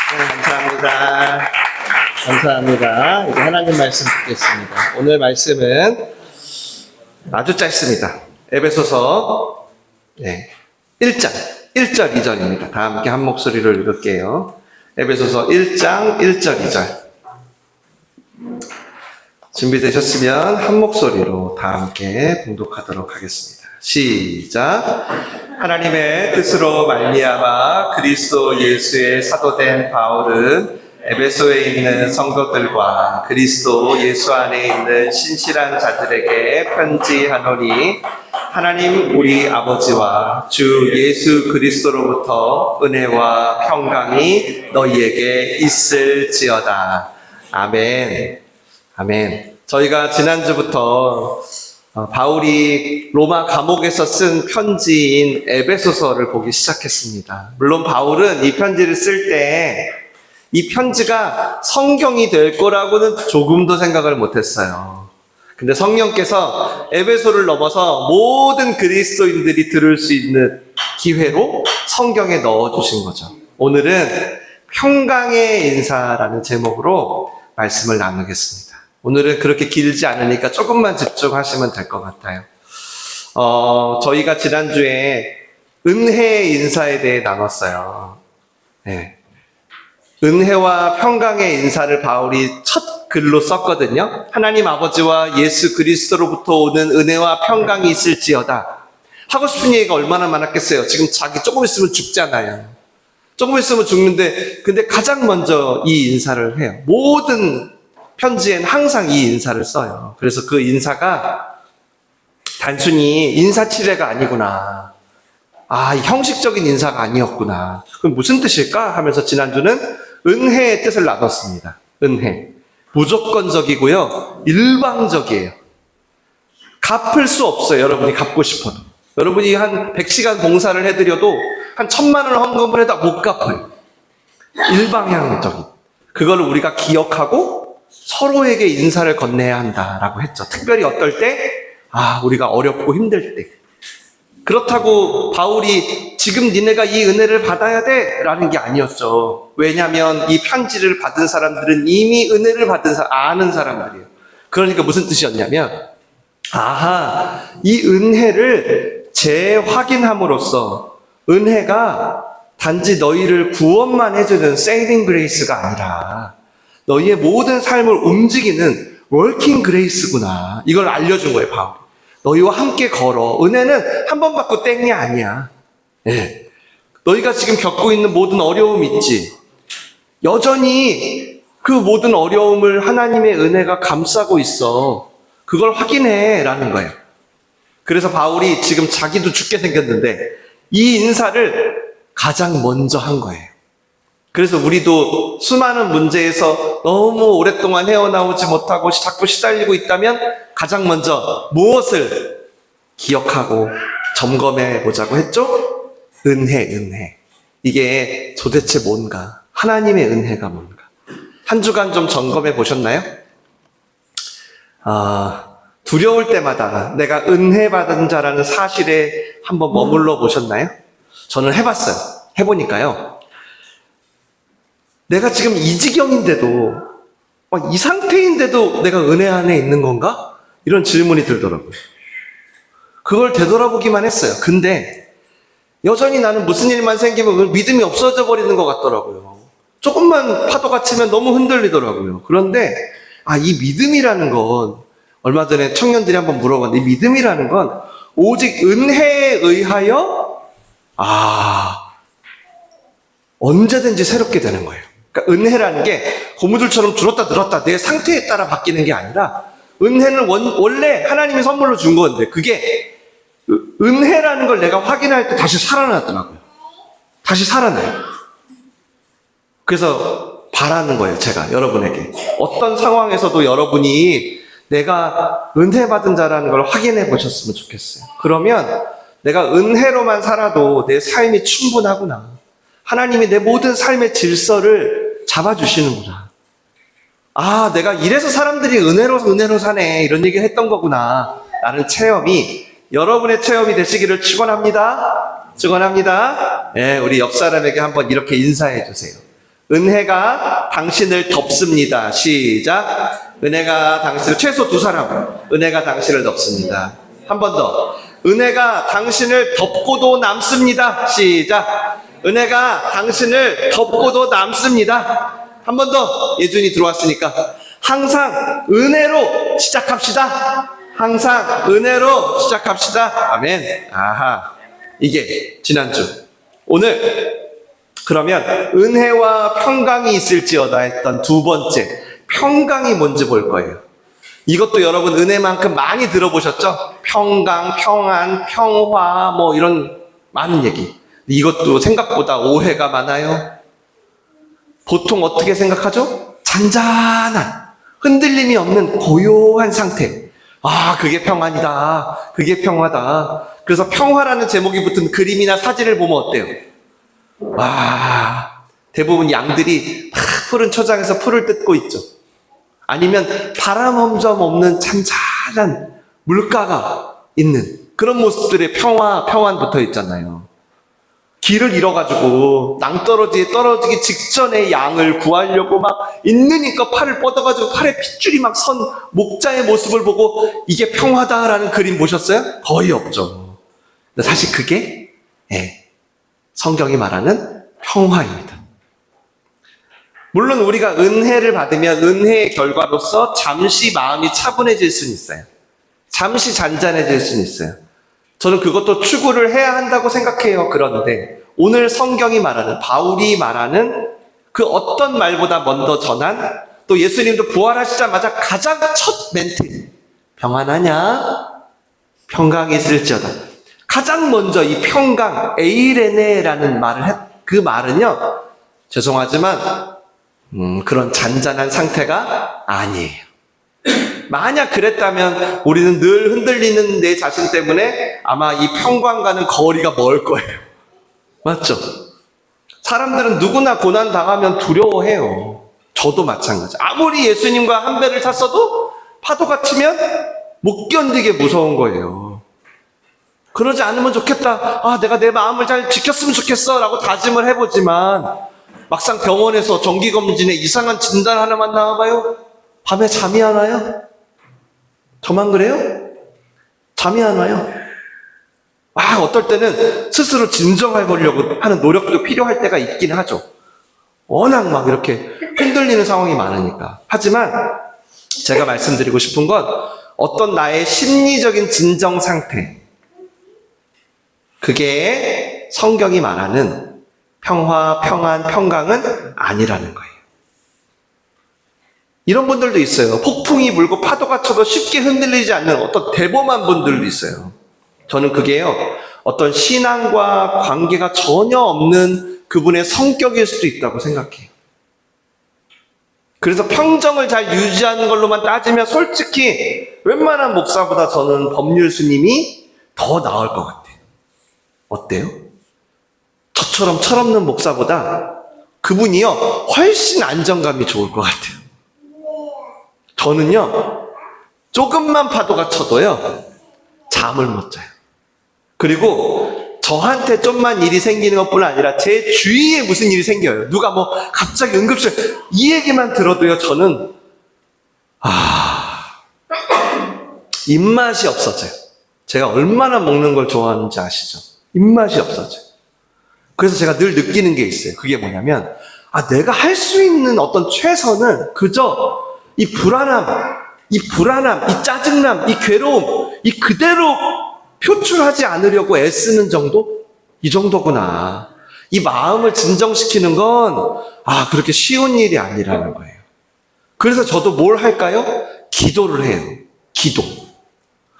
감사합니다. 감사합니다. 이제 하나님 말씀 듣겠습니다. 오늘 말씀은 아주 짧습니다. 에베소서 1장 1절 2절입니다. 다 함께 한 목소리로 읽을게요. 에베소서 1장 1절 2절. 준비되셨으면 한 목소리로 다 함께 봉독하도록 하겠습니다. 시작. 하나님의 뜻으로 말미암아 그리스도 예수의 사도된 바울은 에베소에 있는 성도들과 그리스도 예수 안에 있는 신실한 자들에게 편지하노니 하나님 우리 아버지와 주 예수 그리스도로부터 은혜와 평강이 너희에게 있을지어다. 아멘. 아멘. 저희가 지난주부터 바울이 로마 감옥에서 쓴 편지인 에베소서를 보기 시작했습니다. 물론 바울은 이 편지를 쓸 때 이 편지가 성경이 될 거라고는 조금도 생각을 못했어요. 근데 성령께서 에베소를 넘어서 모든 그리스도인들이 들을 수 있는 기회로 성경에 넣어주신 거죠. 오늘은 평강의 인사라는 제목으로 말씀을 나누겠습니다. 오늘은 그렇게 길지 않으니까 조금만 집중하시면 될 것 같아요. 저희가 지난주에 은혜의 인사에 대해 나눴어요. 네. 은혜와 평강의 인사를 바울이 첫 글로 썼거든요. 하나님 아버지와 예수 그리스도로부터 오는 은혜와 평강이 있을지어다. 하고 싶은 얘기가 얼마나 많았겠어요. 지금 자기 조금 있으면 죽잖아요. 조금 있으면 죽는데 근데 가장 먼저 이 인사를 해요. 모든 편지엔 항상 이 인사를 써요. 그래서 그 인사가 단순히 인사치레가 아니구나. 형식적인 인사가 아니었구나. 그럼 무슨 뜻일까? 하면서 지난주는 은혜의 뜻을 나눴습니다. 은혜. 무조건적이고요. 일방적이에요. 갚을 수 없어요. 여러분이 갚고 싶어도. 여러분이 한 100시간 봉사를 해드려도 한 1000만 원을 헌금을 해도 못 갚아요. 일방향적인. 그걸 우리가 기억하고 서로에게 인사를 건네야 한다라고 했죠. 특별히 어떨 때? 우리가 어렵고 힘들 때. 그렇다고 바울이 지금 니네가 이 은혜를 받아야 돼 라는 게 아니었죠. 왜냐하면 이 편지를 받은 사람들은 이미 은혜를 받은 아는 사람들이에요. 그러니까 무슨 뜻이었냐면 이 은혜를 재확인함으로써 은혜가 단지 너희를 구원만 해주는 saving grace가 아니라 너희의 모든 삶을 움직이는 working grace구나. 이걸 알려준 거예요, 바울이. 너희와 함께 걸어. 은혜는 한 번 받고 땡이 아니야. 네. 너희가 지금 겪고 있는 모든 어려움 있지? 여전히 그 모든 어려움을 하나님의 은혜가 감싸고 있어. 그걸 확인해 라는 거예요. 그래서 바울이 지금 자기도 죽게 생겼는데 이 인사를 가장 먼저 한 거예요. 그래서 우리도 수많은 문제에서 너무 오랫동안 헤어나오지 못하고 자꾸 시달리고 있다면 가장 먼저 무엇을 기억하고 점검해 보자고 했죠? 은혜. 이게 도대체 뭔가? 하나님의 은혜가 뭔가? 한 주간 좀 점검해 보셨나요? 두려울 때마다 내가 은혜 받은 자라는 사실에 한번 머물러 보셨나요? 저는 해봤어요. 해보니까요. 내가 지금 이 지경인데도, 이 상태인데도 내가 은혜 안에 있는 건가? 이런 질문이 들더라고요. 그걸 되돌아보기만 했어요. 근데 여전히 나는 무슨 일만 생기면 믿음이 없어져 버리는 것 같더라고요. 조금만 파도가 치면 너무 흔들리더라고요. 그런데 이 믿음이라는 건 얼마 전에 청년들이 한번 물어봤는데 이 믿음이라는 건 오직 은혜에 의하여 언제든지 새롭게 되는 거예요. 그러니까 은혜라는 게 고무줄처럼 줄었다 늘었다 내 상태에 따라 바뀌는 게 아니라 은혜는 원래 하나님이 선물로 준 건데 그게 은혜라는 걸 내가 확인할 때 다시 살아나더라고요. 다시 살아나요. 그래서 바라는 거예요. 제가 여러분에게 어떤 상황에서도 여러분이 내가 은혜 받은 자라는 걸 확인해 보셨으면 좋겠어요. 그러면 내가 은혜로만 살아도 내 삶이 충분하구나. 하나님이 내 모든 삶의 질서를 잡아주시는구나. 내가 이래서 사람들이 은혜로 사네. 이런 얘기를 했던 거구나. 라는 체험이 여러분의 체험이 되시기를 축원합니다. 축원합니다. 우리 옆 사람에게 한번 이렇게 인사해 주세요. 은혜가 당신을 덮습니다. 시작. 은혜가 당신을, 최소 두 사람. 은혜가 당신을 덮습니다. 한 번 더. 은혜가 당신을 덮고도 남습니다. 시작. 은혜가 당신을 덮고도 남습니다. 한 번 더. 예준이 들어왔으니까. 항상 은혜로 시작합시다. 항상 은혜로 시작합시다. 아멘. 아하. 이게 지난주. 오늘 그러면 은혜와 평강이 있을지어다 했던 두 번째, 평강이 뭔지 볼 거예요. 이것도 여러분 은혜만큼 많이 들어보셨죠? 평강, 평안, 평화 뭐 이런 많은 얘기. 이것도 생각보다 오해가 많아요. 보통 어떻게 생각하죠? 잔잔한, 흔들림이 없는 고요한 상태. 아, 그게 평안이다. 그게 평화다. 그래서 평화라는 제목이 붙은 그림이나 사진을 보면 어때요? 와, 대부분 양들이 푸른 초장에서 풀을 뜯고 있죠. 아니면 바람 한 점 없는 잔잔한 물가가 있는 그런 모습들의 평안 붙어 있잖아요. 길을 잃어가지고 낭떠러지에 떨어지기 직전에 양을 구하려고 막 있으니까 팔을 뻗어가지고 팔에 핏줄이 막 선 목자의 모습을 보고 이게 평화다라는 그림 보셨어요? 거의 없죠. 근데 사실 그게 성경이 말하는 평화입니다. 물론 우리가 은혜를 받으면 은혜의 결과로서 잠시 마음이 차분해질 수는 있어요. 잠시 잔잔해질 수는 있어요. 저는 그것도 추구를 해야 한다고 생각해요. 그런데 오늘 성경이 말하는, 바울이 말하는 그 어떤 말보다 먼저 전한, 또 예수님도 부활하시자마자 가장 첫 멘트, 평안하냐? 평강이 있을지어다. 가장 먼저 이 평강, 에이레네라는 말을 그 말은요, 죄송하지만 그런 잔잔한 상태가 아니에요. 만약 그랬다면 우리는 늘 흔들리는 내 자신 때문에 아마 이 평강과는 거리가 멀 거예요. 맞죠? 사람들은 누구나 고난 당하면 두려워해요. 저도 마찬가지. 아무리 예수님과 한 배를 탔어도 파도가 치면 못 견디게 무서운 거예요. 그러지 않으면 좋겠다. 아, 내가 내 마음을 잘 지켰으면 좋겠어 라고 다짐을 해보지만 막상 병원에서 정기검진에 이상한 진단 하나만 나와봐요. 밤에 잠이 안 와요? 저만 그래요? 잠이 안 와요? 아, 어떨 때는 스스로 진정해보려고 하는 노력도 필요할 때가 있긴 하죠. 워낙 막 이렇게 흔들리는 상황이 많으니까. 하지만 제가 말씀드리고 싶은 건 어떤 나의 심리적인 진정 상태, 그게 성경이 말하는 평화, 평안, 평강은 아니라는 거예요. 이런 분들도 있어요. 폭풍이 불고 파도가 쳐도 쉽게 흔들리지 않는 어떤 대범한 분들도 있어요. 저는 그게요, 어떤 신앙과 관계가 전혀 없는 그분의 성격일 수도 있다고 생각해요. 그래서 평정을 잘 유지하는 걸로만 따지면 솔직히 웬만한 목사보다 저는 법률 스님이 더 나을 것 같아요. 어때요? 저처럼 철없는 목사보다 그분이요, 훨씬 안정감이 좋을 것 같아요. 저는요, 조금만 파도가 쳐도요, 잠을 못 자요. 그리고 저한테 좀만 일이 생기는 것뿐 아니라 제 주위에 무슨 일이 생겨요. 누가 뭐 갑자기 응급실, 이 얘기만 들어도요, 저는 입맛이 없어져요. 제가 얼마나 먹는 걸 좋아하는지 아시죠? 입맛이 없어져요. 그래서 제가 늘 느끼는 게 있어요. 그게 뭐냐면, 내가 할 수 있는 어떤 최선은 그저 이 불안함, 이 짜증남, 이 괴로움, 이 그대로 표출하지 않으려고 애쓰는 정도? 이 정도구나. 이 마음을 진정시키는 건, 그렇게 쉬운 일이 아니라는 거예요. 그래서 저도 뭘 할까요? 기도를 해요. 기도.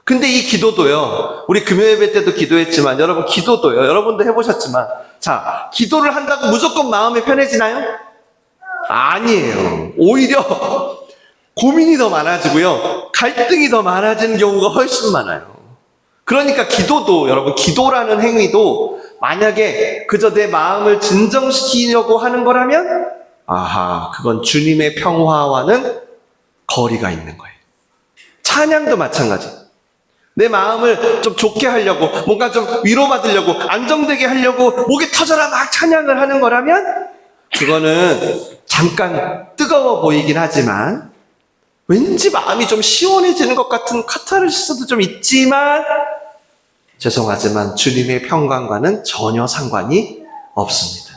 근데 이 기도도요, 우리 금요예배 때도 기도했지만, 여러분 기도도요, 여러분도 해보셨지만, 자, 기도를 한다고 무조건 마음이 편해지나요? 아니에요. 오히려 고민이 더 많아지고요, 갈등이 더 많아지는 경우가 훨씬 많아요. 그러니까 기도도, 여러분, 기도라는 행위도 만약에 그저 내 마음을 진정시키려고 하는 거라면, 그건 주님의 평화와는 거리가 있는 거예요. 찬양도 마찬가지. 내 마음을 좀 좋게 하려고, 뭔가 좀 위로받으려고, 안정되게 하려고 목이 터져라 막 찬양을 하는 거라면, 그거는 잠깐 뜨거워 보이긴 하지만 왠지 마음이 좀 시원해지는 것 같은 카타르시스도 좀 있지만 죄송하지만 주님의 평강과는 전혀 상관이 없습니다.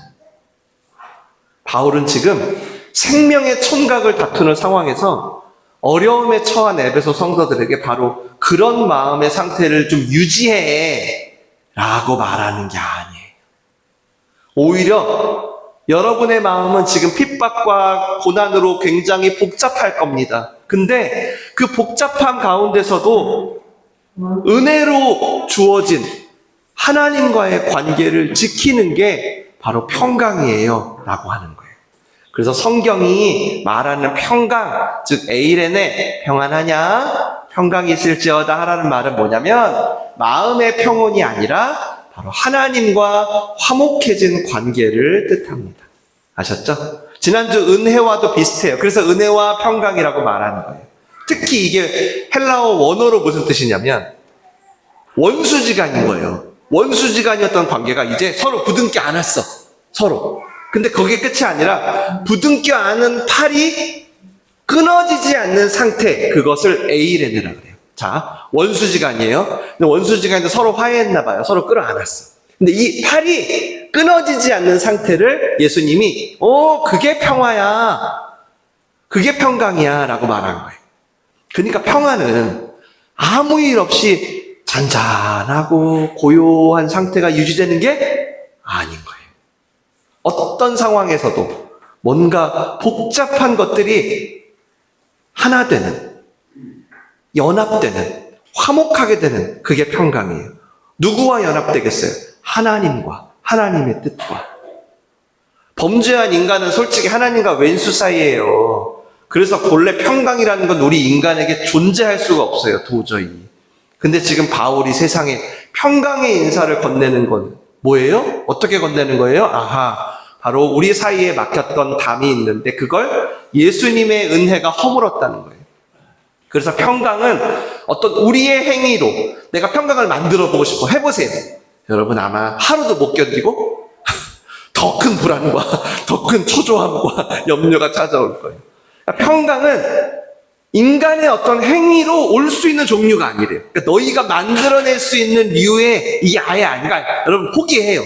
바울은 지금 생명의 촌각을 다투는 상황에서 어려움에 처한 에베소 성도들에게 바로 그런 마음의 상태를 좀 유지해 라고 말하는 게 아니에요. 오히려 여러분의 마음은 지금 핍박과 고난으로 굉장히 복잡할 겁니다. 근데 그 복잡함 가운데서도 은혜로 주어진 하나님과의 관계를 지키는 게 바로 평강이에요 라고 하는 거예요. 그래서 성경이 말하는 평강, 즉 에이레네 평안하냐? 평강이 있을지어다 하라는 말은 뭐냐면 마음의 평온이 아니라 바로 하나님과 화목해진 관계를 뜻합니다. 아셨죠? 지난주 은혜와도 비슷해요. 그래서 은혜와 평강이라고 말하는 거예요. 특히 이게 헬라어 원어로 무슨 뜻이냐면 원수지간인 거예요. 원수지간이었던 관계가 이제 서로 부둥켜 안았어. 서로. 근데 그게 끝이 아니라 부둥켜 안은 팔이 끊어지지 않는 상태, 그것을 에이레네라고 그래요. 자, 원수지간이에요. 근데 원수지간인데 서로 화해했나 봐요. 서로 끌어안았어. 근데 이 팔이 끊어지지 않는 상태를 예수님이 그게 평화야. 그게 평강이야 라고 말한 거예요. 그러니까 평화는 아무 일 없이 잔잔하고 고요한 상태가 유지되는 게 아닌 거예요. 어떤 상황에서도 뭔가 복잡한 것들이 하나 되는, 연합되는, 화목하게 되는 그게 평강이에요. 누구와 연합되겠어요? 하나님과, 하나님의 뜻과. 범죄한 인간은 솔직히 하나님과 왼수 사이예요. 그래서 본래 평강이라는 건 우리 인간에게 존재할 수가 없어요, 도저히. 근데 지금 바울이 세상에 평강의 인사를 건네는 건 뭐예요? 어떻게 건네는 거예요? 아하, 바로 우리 사이에 막혔던 담이 있는데 그걸 예수님의 은혜가 허물었다는 거예요. 그래서 평강은 어떤 우리의 행위로 내가 평강을 만들어 보고 싶어. 해보세요. 여러분 아마 하루도 못 견디고 더 큰 불안과 더 큰 초조함과 염려가 찾아올 거예요. 평강은 인간의 어떤 행위로 올 수 있는 종류가 아니래요. 그러니까 너희가 만들어낼 수 있는 류의 이게 아예 아니라 여러분 포기해요.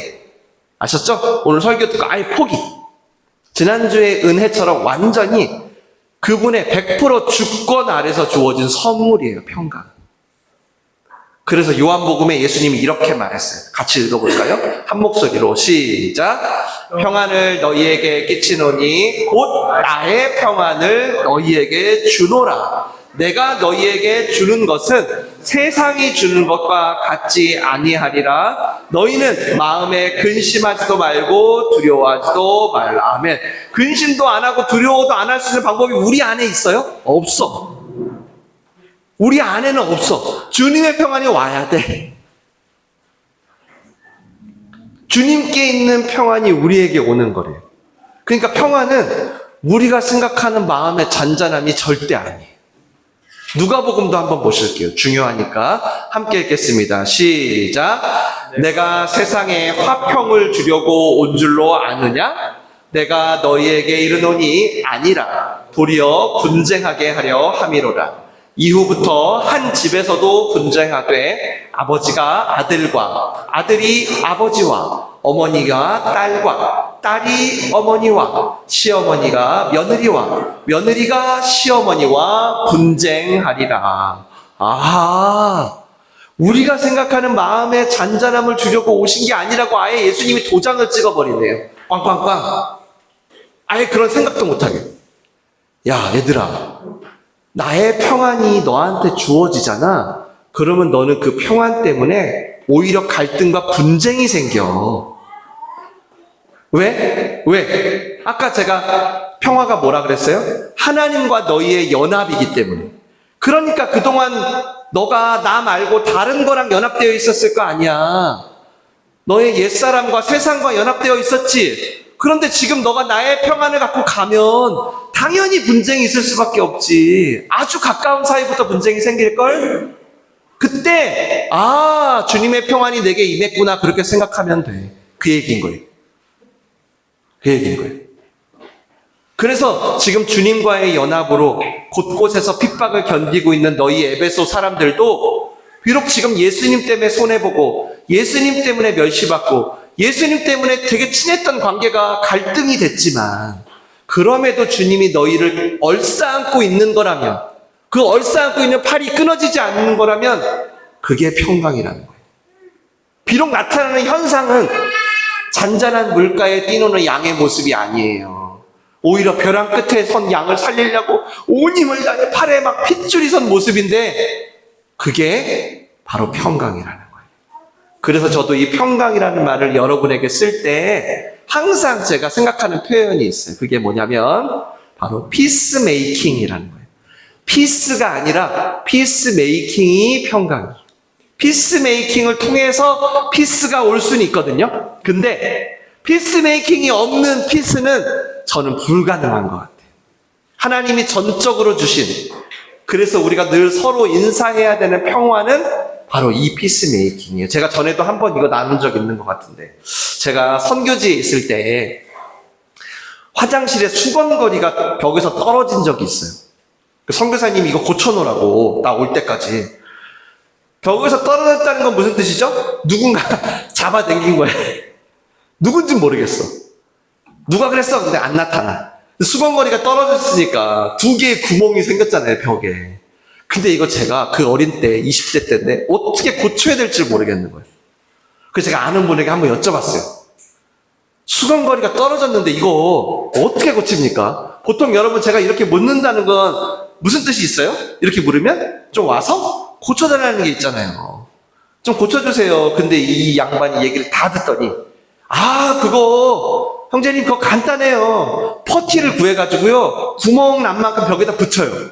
아셨죠? 오늘 설교 듣고 아예 포기. 지난주의 은혜처럼 완전히 그분의 100% 주권 아래서 주어진 선물이에요, 평강. 그래서 요한복음에 예수님이 이렇게 말했어요. 같이 읽어볼까요? 한 목소리로 시작. 평안을 너희에게 끼치노니 곧 나의 평안을 너희에게 주노라. 내가 너희에게 주는 것은 세상이 주는 것과 같지 아니하리라. 너희는 마음에 근심하지도 말고 두려워하지도 말라. 아멘. 근심도 안 하고 두려워도 안 할 수 있는 방법이 우리 안에 있어요? 없어. 우리 안에는 없어. 주님의 평안이 와야 돼. 주님께 있는 평안이 우리에게 오는 거래요. 그러니까 평안은 우리가 생각하는 마음의 잔잔함이 절대 아니에요. 누가복음도 한번 보실게요. 중요하니까 함께 읽겠습니다. 시작. 내가 세상에 화평을 주려고 온 줄로 아느냐? 내가 너희에게 이르노니 아니라 도리어 분쟁하게 하려 함이로라. 이후부터 한 집에서도 분쟁하되 아버지가 아들과 아들이 아버지와 어머니가 딸과 딸이 어머니와 시어머니가 며느리와 며느리가 시어머니와 분쟁하리라. 아하, 우리가 생각하는 마음의 잔잔함을 주려고 오신 게 아니라고 아예 예수님이 도장을 찍어버리네요. 꽝꽝꽝. 아예 그런 생각도 못하게. 야 얘들아, 나의 평안이 너한테 주어지잖아. 그러면 너는 그 평안 때문에 오히려 갈등과 분쟁이 생겨. 왜? 아까 제가 평화가 뭐라 그랬어요? 하나님과 너희의 연합이기 때문에. 그러니까 그동안 너가 나 말고 다른 거랑 연합되어 있었을 거 아니야. 너의 옛사람과 세상과 연합되어 있었지. 그런데 지금 너가 나의 평안을 갖고 가면 당연히 분쟁이 있을 수밖에 없지. 아주 가까운 사이부터 분쟁이 생길걸? 그때 주님의 평안이 내게 임했구나 그렇게 생각하면 돼. 그 얘기인 거예요. 그 얘기인 거예요. 그래서 지금 주님과의 연합으로 곳곳에서 핍박을 견디고 있는 너희 에베소 사람들도 비록 지금 예수님 때문에 손해보고 예수님 때문에 멸시받고 예수님 때문에 되게 친했던 관계가 갈등이 됐지만 그럼에도 주님이 너희를 얼싸안고 있는 거라면, 그 얼싸안고 있는 팔이 끊어지지 않는 거라면 그게 평강이라는 거예요. 비록 나타나는 현상은 잔잔한 물가에 뛰노는 양의 모습이 아니에요. 오히려 벼랑 끝에 선 양을 살리려고 온 힘을 다해 팔에 막 핏줄이 선 모습인데 그게 바로 평강이라는 거예요. 그래서 저도 이 평강이라는 말을 여러분에게 쓸 때 항상 제가 생각하는 표현이 있어요. 그게 뭐냐면 바로 피스메이킹이라는 거예요. 피스가 아니라 피스메이킹이 평강이에요. 피스메이킹을 통해서 피스가 올 수는 있거든요. 근데 피스메이킹이 없는 피스는 저는 불가능한 것 같아요. 하나님이 전적으로 주신, 그래서 우리가 늘 서로 인사해야 되는 평화는 바로 이 피스메이킹이에요. 제가 전에도 한번 이거 나눈 적 있는 것 같은데, 제가 선교지에 있을 때 화장실에 수건거리가 벽에서 떨어진 적이 있어요. 선교사님이 이거 고쳐놓으라고 나 올 때까지. 벽에서 떨어졌다는 건 무슨 뜻이죠? 누군가 잡아당긴 거예요. 누군지 모르겠어. 누가 그랬어? 근데 안 나타나. 수건거리가 떨어졌으니까 2개의 구멍이 생겼잖아요, 벽에. 근데 이거 제가 그 어린 때, 20대 때인데 어떻게 고쳐야 될지 모르겠는 거예요. 그래서 제가 아는 분에게 한번 여쭤봤어요. 수건거리가 떨어졌는데 이거 어떻게 고칩니까? 보통 여러분 제가 이렇게 묻는다는 건 무슨 뜻이 있어요? 이렇게 물으면 좀 와서 고쳐달라는 게 있잖아요. 좀 고쳐주세요. 근데 이 양반이 얘기를 다 듣더니 그거 형제님 그거 간단해요. 퍼티를 구해가지고요 구멍 난 만큼 벽에다 붙여요.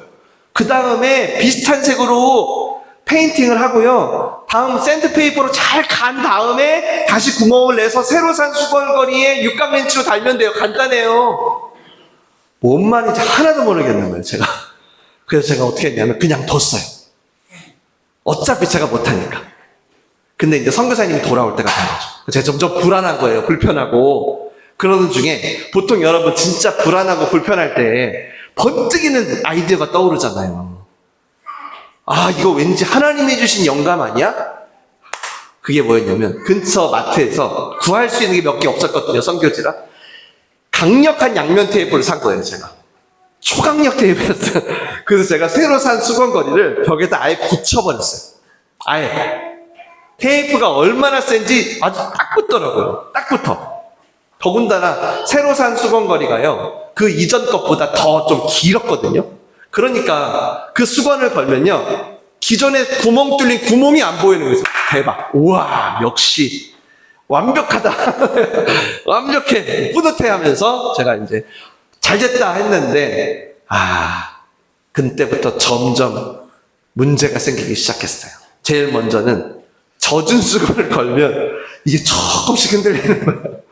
그 다음에 비슷한 색으로 페인팅을 하고요, 다음 샌드페이퍼로 잘 간 다음에 다시 구멍을 내서 새로 산 수건거리에 육각렌치로 달면 돼요. 간단해요. 뭔 말인지 하나도 모르겠는 거예요, 제가. 그래서 제가 어떻게 했냐면 그냥 뒀어요. 어차피 제가 못하니까. 근데 이제 선교사님이 돌아올 때가 된 거죠. 제가 점점 불안한 거예요. 불편하고. 그러는 중에 보통 여러분 진짜 불안하고 불편할 때 번뜩이는 아이디어가 떠오르잖아요. 이거 왠지 하나님이 주신 영감 아니야? 그게 뭐였냐면 근처 마트에서 구할 수 있는 게 몇 개 없었거든요, 선교지라. 강력한 양면 테이프를 산 거예요, 제가. 초강력 테이프였어요. 그래서 제가 새로 산 수건거리를 벽에다 아예 붙여버렸어요. 아예. 테이프가 얼마나 센지 아주 딱 붙더라고요. 딱 붙어. 더군다나 새로 산 수건거리가요, 그 이전 것보다 더 좀 길었거든요. 그러니까 그 수건을 걸면요, 기존에 구멍 뚫린 구멍이 안 보이는 거예요. 대박. 우와, 역시 완벽하다. 완벽해. 뿌듯해 하면서 제가 이제 잘 됐다 했는데, 그때부터 점점 문제가 생기기 시작했어요. 제일 먼저는 젖은 수건을 걸면 이게 조금씩 흔들리는 거예요.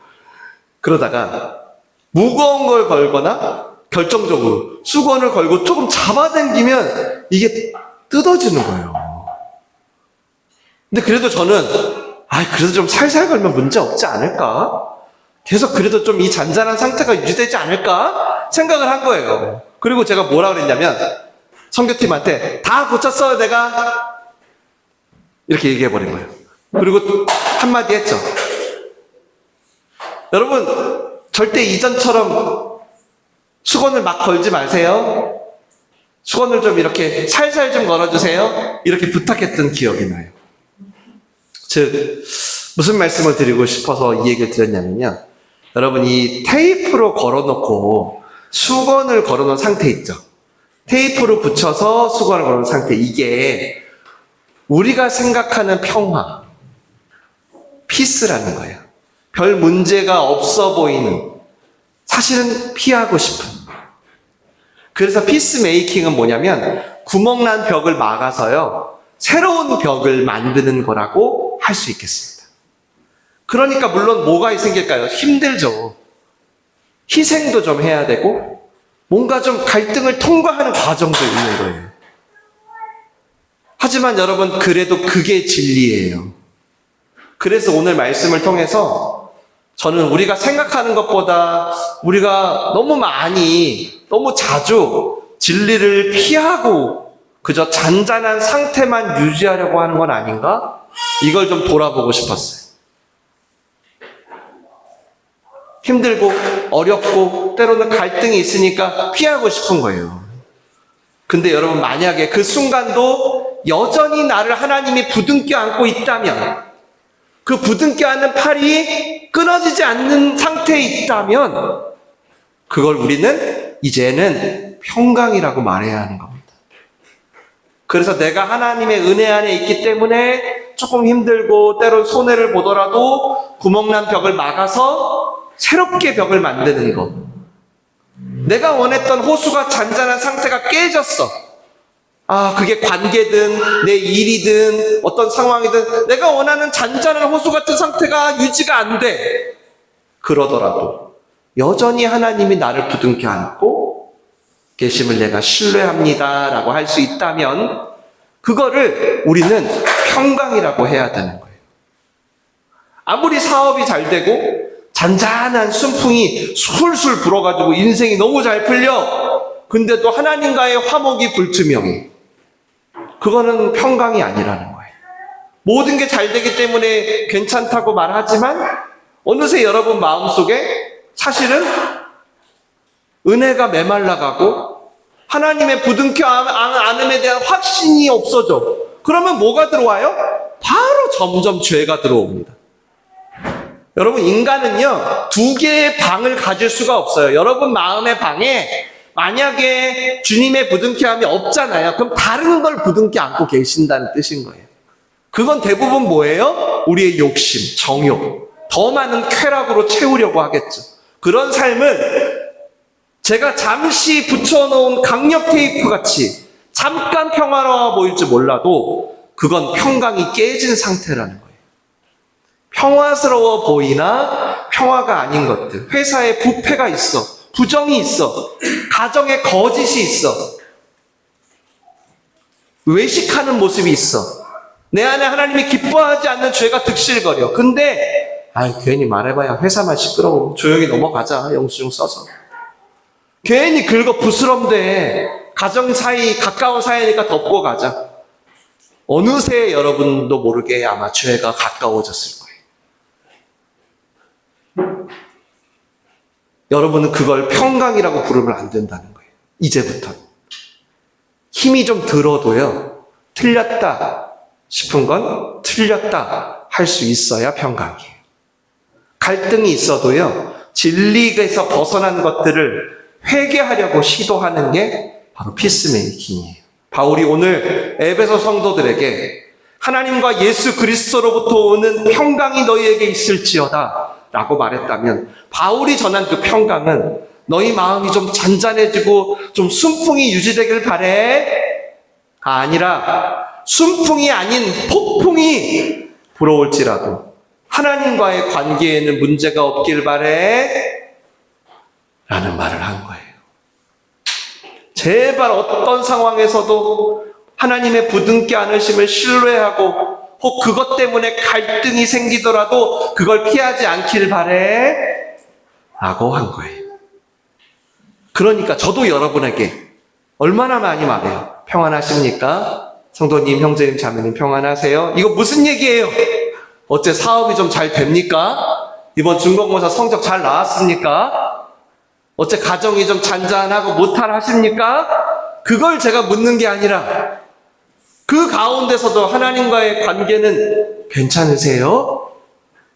그러다가 무거운 걸 걸거나 결정적으로 수건을 걸고 조금 잡아당기면 이게 뜯어지는 거예요. 근데 그래도 저는 그래도 좀 살살 걸면 문제 없지 않을까? 계속 그래도 좀 이 잔잔한 상태가 유지되지 않을까? 생각을 한 거예요. 그리고 제가 뭐라 그랬냐면 선교팀한테 다 고쳤어요, 내가. 이렇게 얘기해버린 거예요. 그리고 한마디 했죠. 여러분, 절대 이전처럼 수건을 막 걸지 마세요. 수건을 좀 이렇게 살살 좀 걸어주세요. 이렇게 부탁했던 기억이 나요. 즉, 무슨 말씀을 드리고 싶어서 이 얘기를 드렸냐면요, 여러분, 이 테이프로 걸어놓고 수건을 걸어놓은 상태 있죠. 테이프로 붙여서 수건을 걸어놓은 상태, 이게 우리가 생각하는 평화, 피스라는 거예요. 별 문제가 없어 보이는, 사실은 피하고 싶은. 그래서 피스메이킹은 뭐냐면 구멍난 벽을 막아서요, 새로운 벽을 만드는 거라고 할 수 있겠습니다. 그러니까 물론 뭐가 생길까요? 힘들죠. 희생도 좀 해야 되고 뭔가 좀 갈등을 통과하는 과정도 있는 거예요. 하지만 여러분, 그래도 그게 진리예요. 그래서 오늘 말씀을 통해서 저는 우리가 생각하는 것보다 우리가 너무 많이, 너무 자주 진리를 피하고 그저 잔잔한 상태만 유지하려고 하는 건 아닌가? 이걸 좀 돌아보고 싶었어요. 힘들고 어렵고 때로는 갈등이 있으니까 피하고 싶은 거예요. 근데 여러분, 만약에 그 순간도 여전히 나를 하나님이 부둥켜 안고 있다면, 그 부둥켜 안는 팔이 끊어지지 않는 상태에 있다면, 그걸 우리는 이제는 평강이라고 말해야 하는 겁니다. 그래서 내가 하나님의 은혜 안에 있기 때문에 조금 힘들고 때론 손해를 보더라도 구멍난 벽을 막아서 새롭게 벽을 만드는 것. 내가 원했던 호수가 잔잔한 상태가 깨졌어. 그게 관계든 내 일이든 어떤 상황이든 내가 원하는 잔잔한 호수 같은 상태가 유지가 안 돼. 그러더라도 여전히 하나님이 나를 부둥켜 안고 계심을 내가 신뢰합니다 라고 할 수 있다면, 그거를 우리는 평강이라고 해야 되는 거예요. 아무리 사업이 잘 되고 잔잔한 순풍이 술술 불어가지고 인생이 너무 잘 풀려, 근데도 하나님과의 화목이 불투명해. 그거는 평강이 아니라는 거예요. 모든 게 잘 되기 때문에 괜찮다고 말하지만 어느새 여러분 마음속에 사실은 은혜가 메말라가고 하나님의 부둥켜 안음에 대한 확신이 없어져. 그러면 뭐가 들어와요? 바로 점점 죄가 들어옵니다. 여러분, 인간은요, 두 개의 방을 가질 수가 없어요. 여러분 마음의 방에 만약에 주님의 부둥켜함이 없잖아요. 그럼 다른 걸 부둥켜 안고 계신다는 뜻인 거예요. 그건 대부분 뭐예요? 우리의 욕심, 정욕, 더 많은 쾌락으로 채우려고 하겠죠. 그런 삶은 제가 잠시 붙여놓은 강력 테이프 같이 잠깐 평화로워 보일지 몰라도 그건 평강이 깨진 상태라는 거예요. 평화스러워 보이나 평화가 아닌 것들, 회사에 부패가 있어, 부정이 있어, 가정에 거짓이 있어, 외식하는 모습이 있어, 내 안에 하나님이 기뻐하지 않는 죄가 득실거려. 근데 괜히 말해봐야 회사만 시끄러워, 조용히 넘어가자, 영수증 써서. 괜히 긁어 부스럼돼. 가정 사이, 가까운 사이니까 덮고 가자. 어느새 여러분도 모르게 아마 죄가 가까워졌을 거예요. 여러분은 그걸 평강이라고 부르면 안 된다는 거예요. 이제부터. 힘이 좀 들어도요, 틀렸다 싶은 건 틀렸다 할 수 있어야 평강이에요. 갈등이 있어도요, 진리에서 벗어난 것들을 회개하려고 시도하는 게 바로 피스메이킹이에요. 바울이 오늘 에베소 성도들에게 하나님과 예수 그리스도로부터 오는 평강이 너희에게 있을지어다 라고 말했다면, 바울이 전한 그 평강은 너희 마음이 좀 잔잔해지고 좀 순풍이 유지되길 바래 가 아니라, 순풍이 아닌 폭풍이 불어올지라도 하나님과의 관계에는 문제가 없길 바래 라는 말을 한 거예요. 제발 어떤 상황에서도 하나님의 부둥켜 안으심을 신뢰하고, 혹 그것 때문에 갈등이 생기더라도 그걸 피하지 않길 바래 라고 한 거예요. 그러니까 저도 여러분에게 얼마나 많이 말해요. 평안하십니까? 성도님, 형제님, 자매님 평안하세요? 이거 무슨 얘기예요? 어째 사업이 좀 잘 됩니까? 이번 중간고사 성적 잘 나왔습니까? 어째 가정이 좀 잔잔하고 무탈하십니까? 그걸 제가 묻는 게 아니라, 그 가운데서도 하나님과의 관계는 괜찮으세요?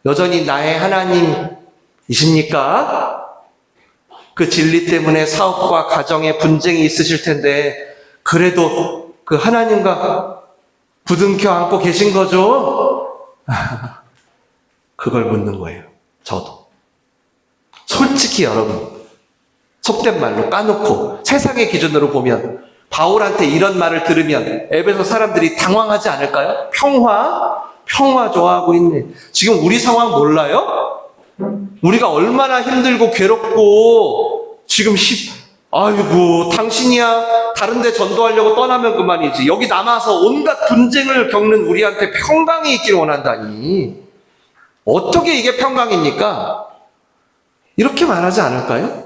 여전히 나의 하나님이십니까? 그 진리 때문에 사업과 가정에 분쟁이 있으실 텐데 그래도 그 하나님과 부둥켜 안고 계신 거죠? 그걸 묻는 거예요. 저도. 솔직히 여러분, 속된 말로 까놓고 세상의 기준으로 보면 바울한테 이런 말을 들으면 에베소 사람들이 당황하지 않을까요? 평화 좋아하고 있네. 지금 우리 상황 몰라요? 우리가 얼마나 힘들고 괴롭고 지금 아이고 당신이야 다른 데 전도하려고 떠나면 그만이지, 여기 남아서 온갖 분쟁을 겪는 우리한테 평강이 있길 원한다니. 어떻게 이게 평강입니까? 이렇게 말하지 않을까요?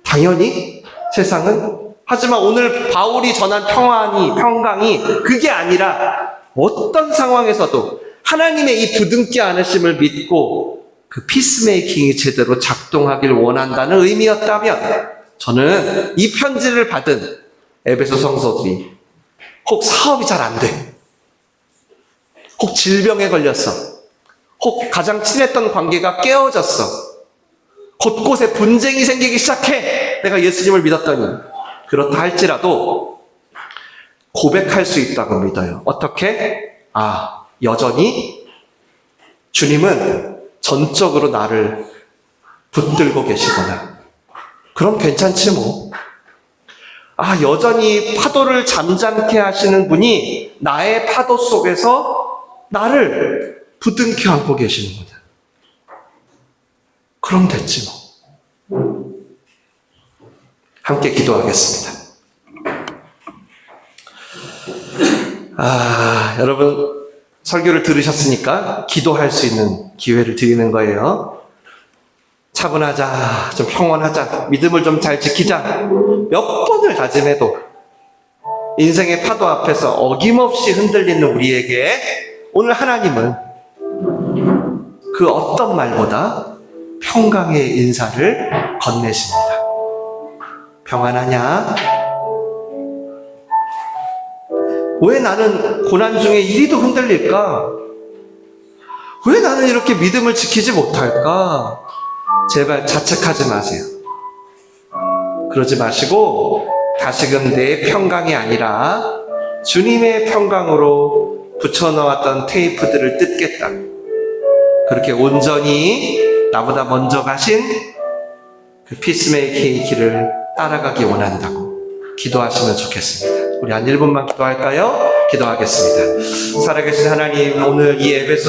당연히 세상은. 하지만 오늘 바울이 전한 평강이 그게 아니라 어떤 상황에서도 하나님의 이 부둥켜 안으심을 믿고 그 피스메이킹이 제대로 작동하길 원한다는 의미였다면, 저는 이 편지를 받은 에베소 성도들이 혹 사업이 잘 안 돼, 혹 질병에 걸렸어, 혹 가장 친했던 관계가 깨어졌어, 곳곳에 분쟁이 생기기 시작해, 내가 예수님을 믿었더니, 그렇다 할지라도 고백할 수 있다고 믿어요. 어떻게? 여전히 주님은 전적으로 나를 붙들고 계시구나. 그럼 괜찮지 뭐. 여전히 파도를 잠잠케 하시는 분이 나의 파도 속에서 나를 부둥켜 안고 계시는구나. 그럼 됐지 뭐. 함께 기도하겠습니다. 여러분, 설교를 들으셨으니까 기도할 수 있는 기회를 드리는 거예요. 차분하자, 좀 평온하자, 믿음을 좀 잘 지키자, 몇 번을 다짐해도 인생의 파도 앞에서 어김없이 흔들리는 우리에게 오늘 하나님은 그 어떤 말보다 평강의 인사를 건네십니다. 평안하냐? 왜 나는 고난 중에 이리도 흔들릴까? 왜 나는 이렇게 믿음을 지키지 못할까? 제발 자책하지 마세요. 그러지 마시고 다시금 내 평강이 아니라 주님의 평강으로 붙여놓았던 테이프들을 뜯겠다. 그렇게 온전히 나보다 먼저 가신 그 피스메이킹의 길을 따라가기 원한다고 기도하시면 좋겠습니다. 우리 한 1분만 기도할까요? 기도하겠습니다. 살아계신 하나님, 오늘 이 에베소